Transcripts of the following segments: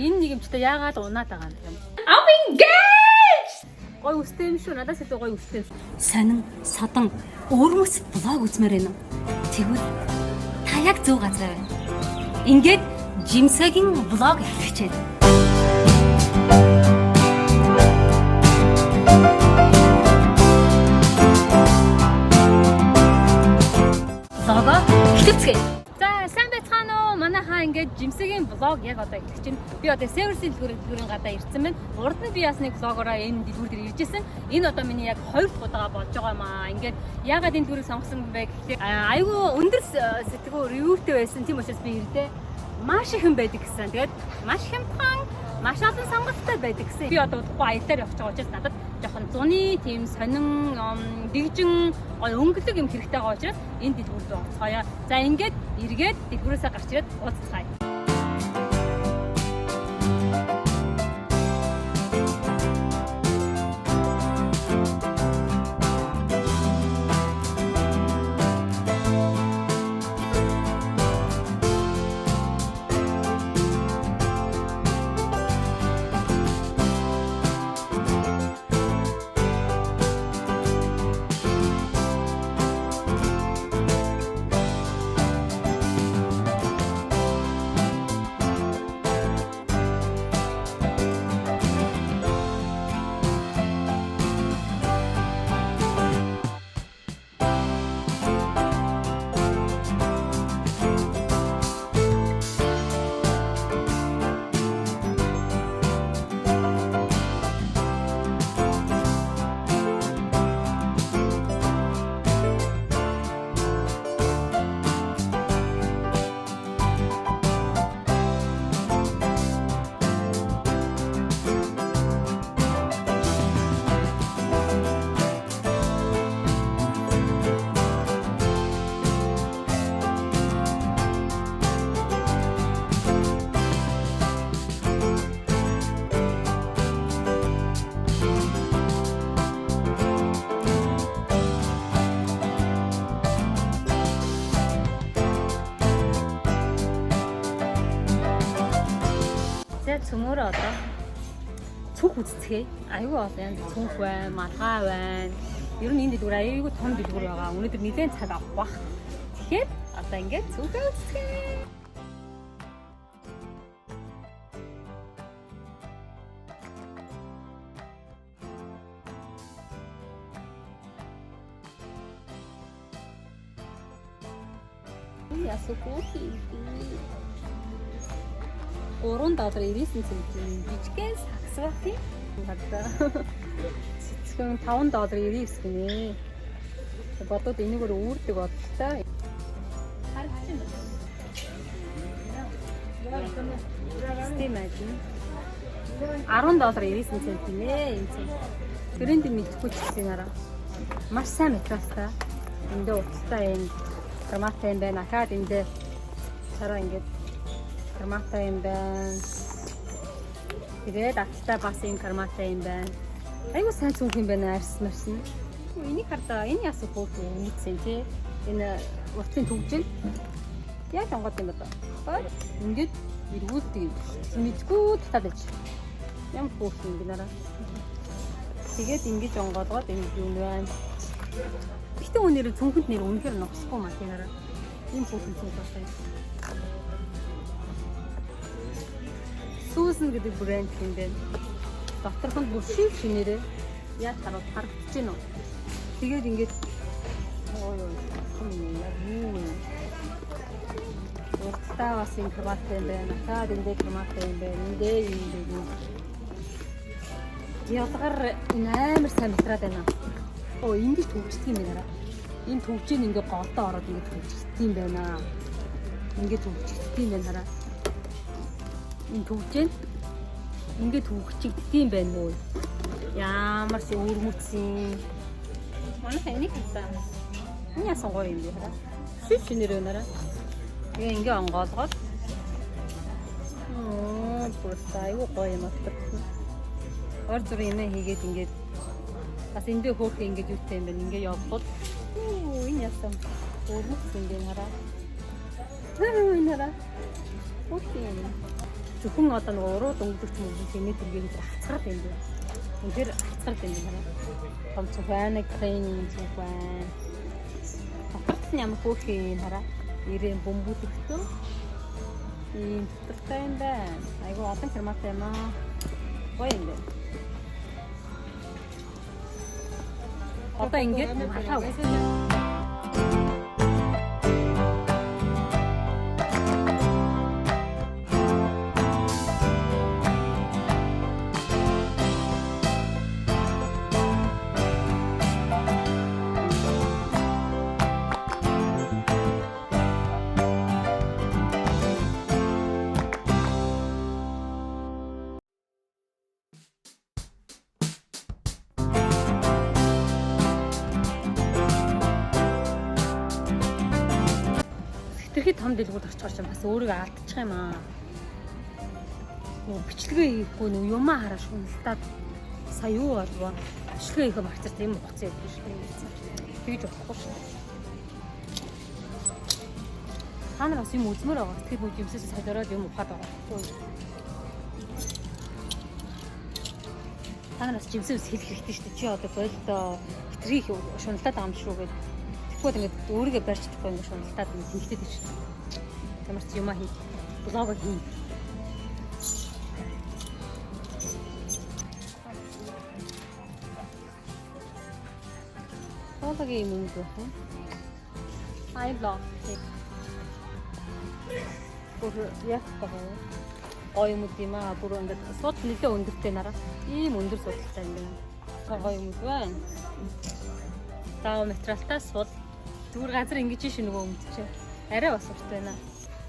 Энэ нэгэмчтэй яагаад унаад байгаа юм? I'm engaged. Гой үстэй юм шүү. Надаас илүү гой үстэй. Сонин, садан, өөрмөс блог үзмээр байна. Тэгвэл та яг зөв газар байна. Ингээд Жимсагийн блог эхлэчихэд. Блого эхлэцгээе. Манайхаа ингээд Жимсагийн блог яг одоо эхлэх чинь. Би одоо сервисийн дэлгүүрийн гадаа ирсэн байна. Урд нь би бас нэг блогороо энэ дэлгүүр дээр иржсэн. Энэ одоо миний яг 2 дахь удаа болж байгаа маа. Ингээд яагаад энэ дэлгүүрийг сонгосон бэ гэхлээр айгүй өндөр сэтгүү ревьютэй байсан. Тийм учраас би ирдээ. Маш их юм байдаг гэсэн. Тэгээд маш хямдхан, маш олон сонголттой байдаг гэсэн. Би одоо удахгүй аялаар явж байгаа учраас надад жоохон зуны тийм сонин дэгжин өнгөлөг юм хэрэгтэй байгаа учраас энэ дэлгүүрт оцгоё. За ингээд эргээд дэлгүүрээсээ гарч ирээд уулзцгаая. Цөмөр одоо цүнх үзцгээе. Айгүй олон янз цүнх байна, малгай байна. Ер нь энэ дэлгүүр айгүй том дэлгүүр байгаа. Өнөөдөр нэлээд цаг авах бах. Тэгэхээр одоо ингээд цүнхээ үзцгээе. Ясукути. 3.99 центийн жижигхэн сакс байх юм. Гадаа цэцгэн $5.99 гинэ. Бодоод энийгээр үүрдэг бодлоо. Харагч юм. Стимэж. $10.99 цент нэ. Энэ цент. Тэрэнд мэдхгүй ч гэсэн араа. Маш сайн материалтай. Эндээ утастай юм. Форматтай юм байна. Ахаад эндээ цараа ингээд карматай юм байна. Тэгээд аттай бас юм карматай юм байна. Айгуу сайн цүнх юм байна арьс. Энийг хардаа энэ ясуу фото үнэтсэн тий. Энэ уртын төгжил. Яг онгод юм байна. Бай. Ингээд эргүүлдэг юм. Мэдгүй татаад ич. Ямар фото юм гинараа. Тэгээд ингэж онгоодгоод энэ юм байна. Гэтэ өнөрөө цүнхэнд нэр үнэхээр ногсохгүй маа гинараа. Энэ фото цүнх байна. Сүүсэн гэдэг брэнд юм байна. Доторх нь бүр шинээрээ яаж харагдаж байна уу? Тэгээд ингээд уртаа бас юм карматай юм байна. Хаад энэ карматай юм байна. Эндээ юм. Ятгаар амар сайн материал байна. Ингэж төвчдөг юм байна. Энэ төвчийг ингээд голдоо ороод ингэж төвчдөг юм байна. Ингээд төвчдөг юм байна. Энэ төвчэн ингээд төвчигддэг юм байна уу? Ямар ч өөрмөцсөн. Манай хэнийг хэлсэн. Энэ ясан гоё юм бэ хараа. Шинээр өнөрөө. Тэгээ ингээ онгоолгоод. Просто айгүй гоё юм атгах. Ор зүр юм хийгээд ингээд бас эндээ хөөх ингээд юутай юм байна. Ингээ явбал. Энэ ясан. Өөрмөцсөн юм хараа. Энэ хараа. Үгүй юм. Зөвхөн одоо нэг уруу дөнгөж юм уу тийм тэргээд хацгард юм дээ. Тэр хацгард юм байна. Томч байна, крейн зүг байна. Хатсан ямар хөөхий хараа. Ирээн бөмбөлөгтөө. Ийм төртэй юм байна. Айгу олон форматтай юм аа. Гоё юм байна. Одоо ингэж хатаа. Тэрхэд том дэлгүүрт очихоор ч бас өөрийгөө алдчих юм аа. Бичлэгээ хийхгүй нэг юмаа хараа шуналтаад сая юу болов? Бичлэгээ хийх магцаар тийм хуцаа явдаг шүү дээ. Тэгж болохгүй шүү. Та нар бас юм үзмээр байгаа. Тэгэхээр бүгд юмсээс солиороод юм ухаад байгаа. Та нар бас жимсээс хэлэх хэрэгтэй шүү дээ. Чи одоо болдоо хитрхи шуналтаад байгаа юм шүү гэдэг. Тэгвэл ингээд өөрийгөө барьж чадахгүй ингээд шуналтаад хийхтэй дээ шүү. Ямар ч юмаа хий. Блог хий. Блогийн юм уу? Ай блог. Бүр яг байгаа. Гоё юм уу аа бүр ингээд судал нэлээ өндөртэй нараа. Ийм өндөр судалтай юм байна. Гоё юм уу байна. Таа материалтаас сул зүгээр газар ингэж шин нөгөө өмдчихэ. Арай бас урт байна.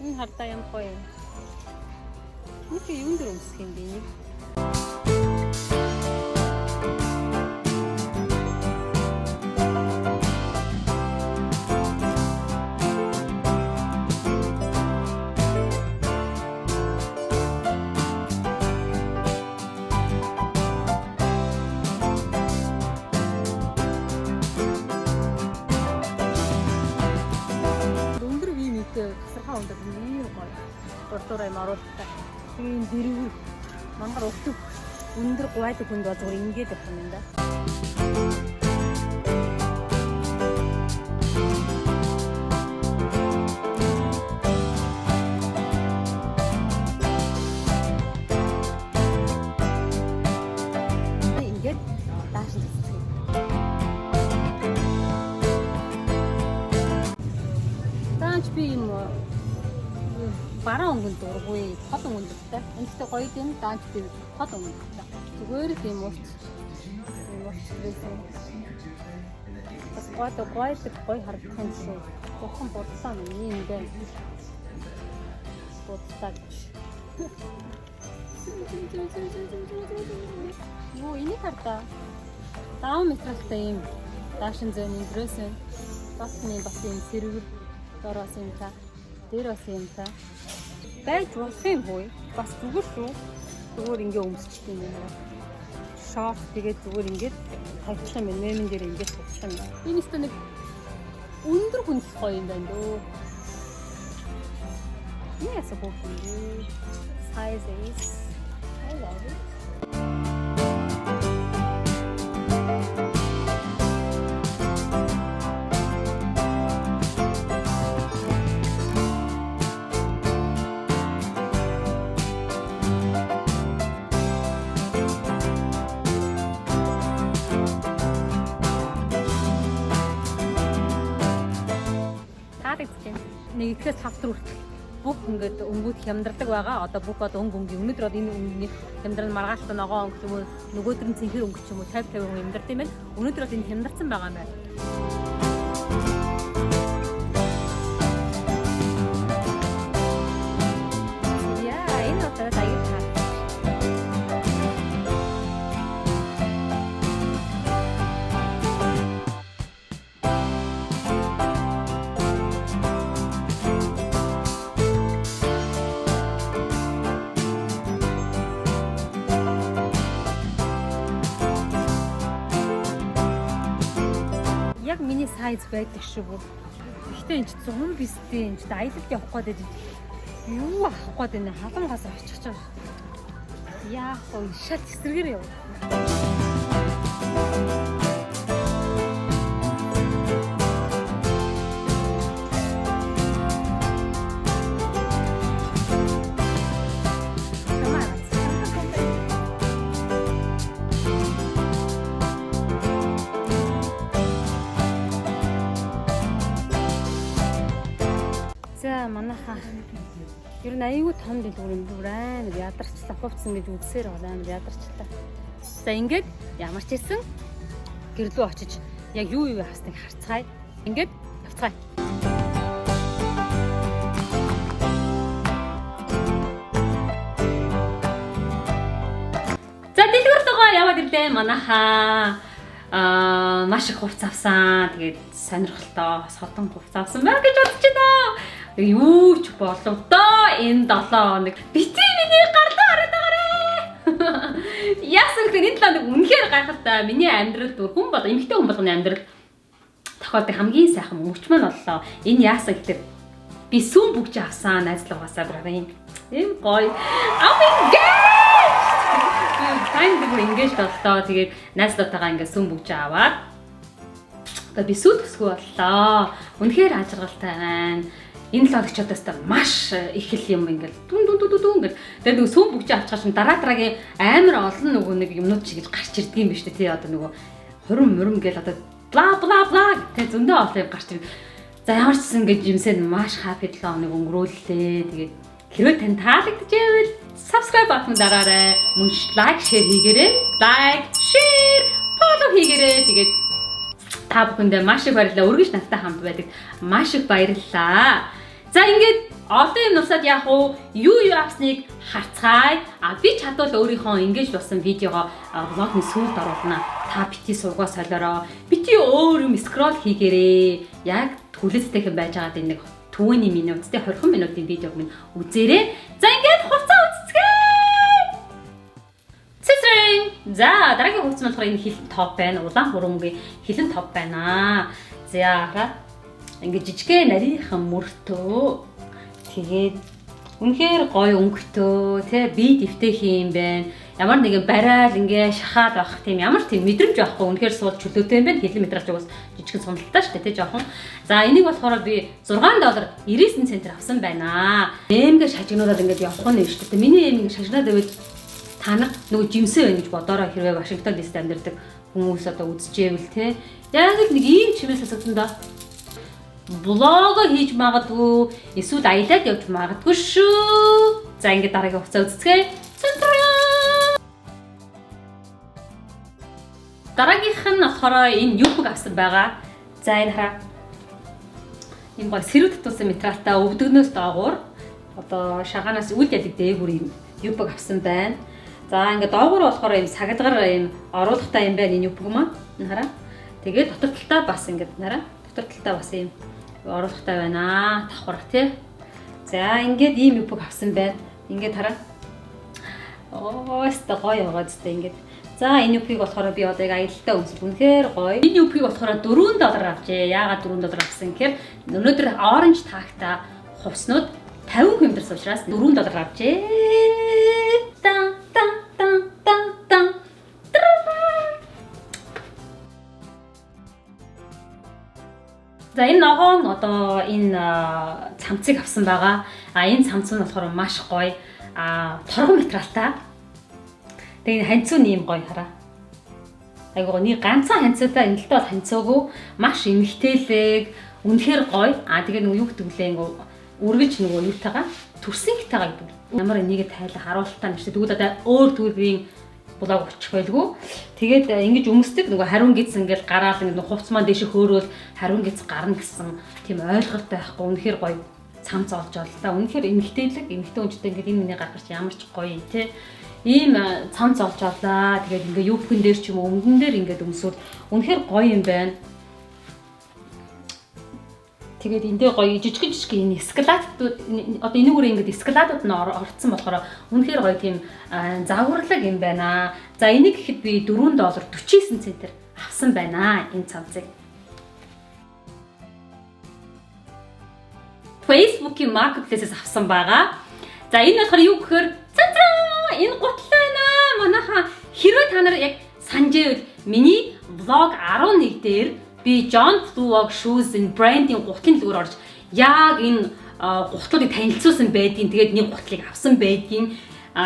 Энэ хардаа юм гоё юм. Нэг юм дээр өмсөх юм би нэг. Тасархаа өндөр ийм гоё. Дурдураа юм оруулдаг. Тийм дэрвэр мангар өтөв өндөр гуйдаг хүнд бол зүгээр ингэж явах юм да. Ингээд дааш хийх. Таанч би юм бараа өнгөнд дургүй, хол өнгөндтэй. Энэтэй гоё юм даанч би хол өнгөндтэй. Зүгээр тийм урт. Юм уртсэн. Бас гоё харагдах юм шиг. Гохон бодсон юм дээ. Бодтаг. Юу энийг хардаа. 5 метртэй юм даашин зөний дрессэн. Басны бас юм зэрэг дороос юм та. Дээр бас юм та. Байж болох юм хөөе. Бас зүгээр шүү. Зүгээр ингээ өмсчих юм байна. Шорт тэгээд зүгээр ингээ тавьчих юм байна. Мемэн дээр ингээ тавьчих юм байна. Энэ ихтэй нэг өндөр хүнс гоё юм байна дөө. Yes, a book. Size is. I love it. Нэг ихээс хавтар үртэл бүх ингээд өнгөд хямдардаг байгаа. Одоо бүх одоо өнгө өнөөдөр одоо энэ өнгөний хямдрал маргааштай ногоо өнгө юм уу нөгөөдөр нь цэнхэр өнгө ч юм уу 50 өнгө хямдардаг юм байна. Өнөөдөр бол энэ хямдарсан байгаа юм байна. Яа, энэ одоо даяар таа. Яг миний сайз байдаг шүү. Гэхдээ энэ 100 бистэй энэ аялалд явах гээд Юу авах гээд байна? Халуун газар очих ч. Яах вэ? Шат эсрэгээр яв. За манайхаа ер нь аюу том дэлгүүр амар ядарчлаа хувцсан гэж үзсээр байгаа амар ядарчлаа. За ингээд ямар ч хэлсэн гэрлүү очиж яг юу хаасныг харцгаая. Ингээд явцгаая. За дэлгүүртөө яваад ирлээ манайхаа маш их хувц авсан. Тэгээд сонирхолтой содон хувц авсан байх гэж бодож байна. Юу ч болов доо энэ 7 хоног бити миний гардаа хараад байгаарэ. Яасан гэвэл энэ 7 хоног үнэхээр гайхалтай. Миний амьдралд хүн бол эмэгтэй хүн болгоны амьдралд тохиолдог хамгийн сайхан мөч маань боллоо. Энэ яасан гэхээр би сүм бүгж авсан найзлуугаасаа брарын. Эм гоё. Oh my god! Тань бүр ингэж боллоо. Тэгээд найзлуутайгаа ингэ сүм бүгж аваад би сүйд өсгөө боллоо. Үнэхээр ажиргалтай байна. Энэ л одогчдоос та маш их л юм ингээл дүн ингээд тэгээд нөгөө сүм бүгж авчихсан дараагийн амар олон нөгөө нэг юмнууд чиглэж гарч ирдэг юм биш үү тий одоо нөгөө хурим гээл одоо бла тэг зөндөө олон юм гарч ирдэг. За ямар ч гэсэн ингээд жимсэд маш happy 7 хоног өнгөрүүллээ. Тэгээд хэрвээ тань таалагдчихвэл subscribe бутан дараарай. Мөн лайк, share хийгээрэй. Лайк, share, follow хийгээрэй. Тэгээд та бүхэндээ маш их баярлалаа. Үргэлж надтай хамт байдаг. Маш их баярлалаа. За ингээд олон юм нусаад яах вэ? Юу авсныг харцгаая. Би чадвал өөрийнхөө ингэж болсон видеого блогны сүүлд оруулна. Та бити сургаа солиороо. Бити өөр юм скрол хийгээрэй. Яг хүлээцтэй юм байж байгаа нэг 20 минут, 20 минутын видеог минь үзээрэй. За ингээд хувцас үзцгээе. Цэцрэн. За дараагийн хувцас нь болохоор энэ хилэн топ байна. Улаан хөрөнгөний хилэн топ байна. За хараа. Ингээ жижигхэн нарийнхан мөртөө. Тэгээд үнэхээр гоё өнгөтэй, тэ би дэвтэй юм байна. Ямар нэгэн барайл ингээ шахаад байх тийм ямар тийм мэдрэмж байхгүй. Үнэхээр суул чөлөөтэй юм байна. Хилэн метраж угаас жижигхэн суналтаа шүү дээ, тэ жоохон. За энийг болохоор би $6.99 авсан байна. Эмгээ шажигнуудад ингээд явах нь шүү дээ. Миний эм ингээ шажигнаад байвал танах нөгөө жимсээ байна гэж бодоорой хэрвээ Вашингтон ДС-д амьдардаг хүмүүс одоо үзчихэвэл тэ. Яг л нэг ийм чимээс асуудсан да. Блог хийж магадгүй эсвэл аялаад явж магадгүй шүү. За ингээд дараагийн хувцас үзцгээе. Дараагийнх нь болохоор энэ юбг авсан байгаа. За энэ хараа. Энэ гоо сэрүүт татуулсан материалтай өвдөгнөөс доогуур одоо шагаанаас үл ядаг дээгүүр юм юбг авсан байна. За ингээд доогуур болохоор юм сагдгаар юм оруулахтай юм байна энэ юбг маань. Энэ хараа. Тэгээд дотор талтай бас ингээд хараа. Дотор талтай бас юм оруулахтай байна. Давхар тий. За ингээд ийм юбг авсан байна. Ингээд хараа. Өөстө гоё яваад зү ингээд. За энэ юбгийг болохоор би одоо яг аялалтаа үзэл үнэхээр гоё. Энэ юбгийг болохоор $4 авчээ. Яагаад $4 авсан гэхээр өнөөдөр оранж тагта хувцснууд 50 хэмдэрс учраас $4 авчээ. За энэ ногоон одоо энэ цамцыг авсан байгаа. Энэ цамц нь болохоор маш гоё. Торгон материалтай. Тэгээ ханцуу нэм гоё хараа. Айгуу нэг ганцхан ханцуутай энэ л бол ханцуугүй маш эмгтээлэг үнэхээр гоё. Тэгээ нөгөө юу гэдэг лээ нөгөө үргэлж нөгөө юутайгаа төрсөнгтэйгаа ямар энийг тайлах харуултаа нэштэй тэгвэл одоо өөр төрлийн блог очих байлгүй. Тэгээд ингэж өмсдөг нөгөө хариун гиз ингээл гараал ингэ хувц маань дэше хөөрөөл хариун гиз гарна гэсэн тийм ойлголт байхгүй. Үнэхээр гоё цамц олж оллаа. Үнэхээр эмгтээлэг эмгтэн хүнтэй ингээд энэ миний гаргаж ямар ч гоё те. Ийм цамц олж оллаа. Тэгээд ингээ юбгэн дээр ч юм уу өмгөн дээр ингээд өмсвөл үнэхээр гоё юм байна. Тэгээд эндээ гоё жижиг энэ скалатууд одоо энүүгээр ингээд скалатууд нь орцсон болохоор үнэхээр гоё тийм загварлаг юм байна. За энийг гэхэд би $4.49 авсан байна энэ цамцыг. Facebook-ийн marketplace-ээс авсан байгаа. За энэ болохоор юу гэхээр энэ гутал байна. Манайхаа хэрвээ та нар яг санаж байвал миний vlog 11 дээр би John Vlog Shoes брендийн гутлын дэлгүүр орж яг энэ гутлуудыг танилцуулсан байдгийн. Тэгээд нэг гутлыг авсан байдгийн.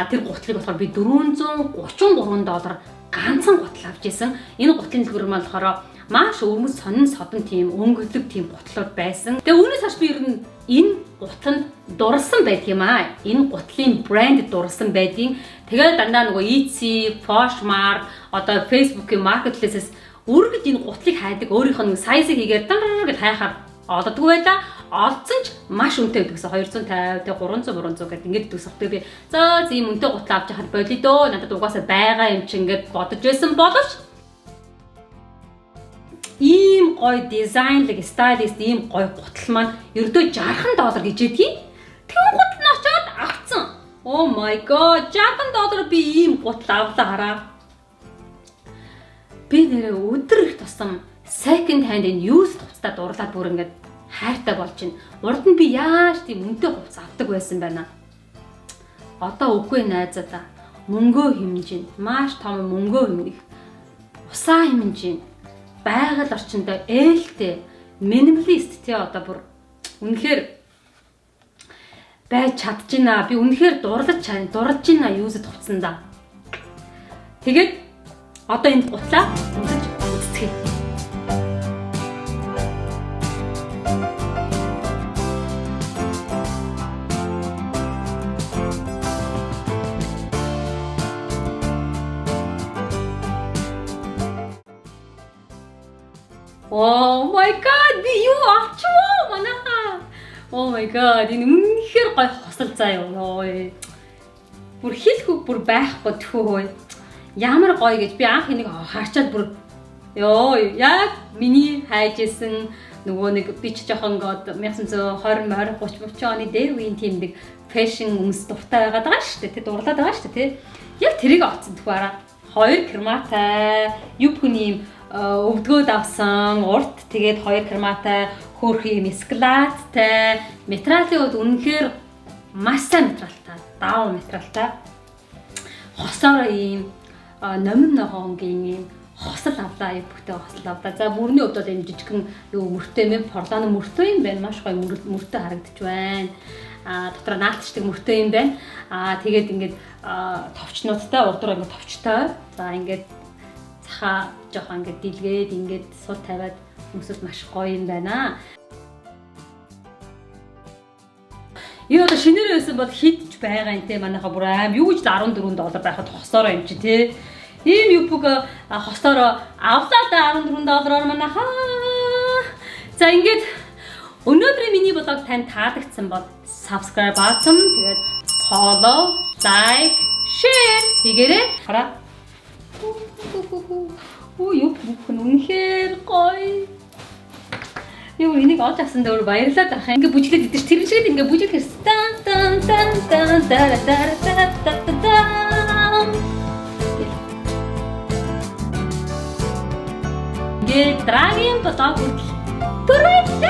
Тэр гутлыг болохоор би $433 ганцхан гутал авч исэн. Энэ гутлын дэлгүүр маань болохоор маш өвөрмөц сонин содон тийм өнгөлөг тийм гутлууд байсан. Тэгээ үүнээс хойш би ер нь энэ гутанд дурлсан байдаг юм аа. Энэ гутлын брэнд дурлсан байдгийн. Тэгээд дандаа нөгөө Etsy, Poshmark, одоо Facebook-ийн marketplace-с үргэлж энэ гутлыг хайдаг. Өөрийнх нь сайзыг хийгээд гэж хайхаар олддгүй байлаа. Олдсон ч маш үнэтэй байдаг гэсэн 250, тэгээ 300 гэдэг ингээд идэгс. Тэгээ би за ийм үнэтэй гутал авч яхад болидоо. Надад угаасаа байгаа юм чи ингээд бодож байсан боловч ийм гоё дизайнлэг, стайлист ийм гоё гутал маань ердөө $60 гэж ядгийг. Тэгвэл гутал нь очоод авцсан. Oh my god, $60 би ийм гутал авлаа хараа. Би нэрээ өдөр их тусам second hand энэ used хувцастай дурлаад бүр ингээд хайртай болж байна. Урд нь би яаж тийм үнэтэй хувцас авдаг байсан байна. Одоо үгүй найзаа. Мөнгөө хэмжин, маш том мөнгөө хэмнэх. Усаа хэмжин. Байгаль орчиндөө ээлтэй, минималист тий одоо бүр үнэхээр байж чадчихна. Би үнэхээр дурлаж байна юусэд хувцсандаа. Тэгээд одоо энэ гутлаа үзэж үзцгээе. Oh my god, би юу авчихв манайхаа. Oh my god, энэ үнэхээр гоё хосол заа ёо. Бүр хэлэхгүй бүр байхгүй тхөө. Ямар гоё гэж би анх энийг харчаад бүр ёо яг миний хайж исэн нөгөө нэг би ч жоохон гоод 1920 30 оны дээр үеийн тийм нэг фэшн өмс дуртай байгаад байгаа шүү дээ. Тэ дурлаад байгаа шүү дээ. Яг тэрийг олцсон тхүү. Хоёр крематай, юбкүний юм өвдгөөд авсан урт тэгээд хоёр крематай хөөрхий мескалаттай материалын үед үнэхээр маш сайн материалтай даав материалтай хосоор ийм номин ногоонгийн ийм хосол авлаа бүхтэй хосол авлаа. За мөрний хувьд бол энэ жижигхэн юу мөртэй юм портаны мөртэй юм байна. Маш гоё мөртэй харагдаж байна. Дотор наалтчдаг мөртэй юм байна. Тэгээд ингээд товчнуудтай урдуур ингээд товчтой. За ингээд цахаа жоохон ингээд дийлгээд ингээд сул тавиад хүмүүсд маш гоё юм байна. Энэ одоо шинээр байсан бол хитж байгаа юм те манайха бүр аим юу гэж $14 байхад хосоороо юм чи те. Ийм юбг хосоороо авлаа $14 манайха. За ингээд өнөөдрийн миний блог танд таалагдсан бол subscribe button тэгээд follow, like, share хийгээрэй. Хараа. Оо юу бүхэн үнэхээр гоё. Юу энийг олж авсан дээр баярлалаа дах. Ингээ бүжиглээд идэж тэр шиг ингээ бүжиглэх стан тан тан тан тара тара тара тара. Гэ драгийн блог хүртэл.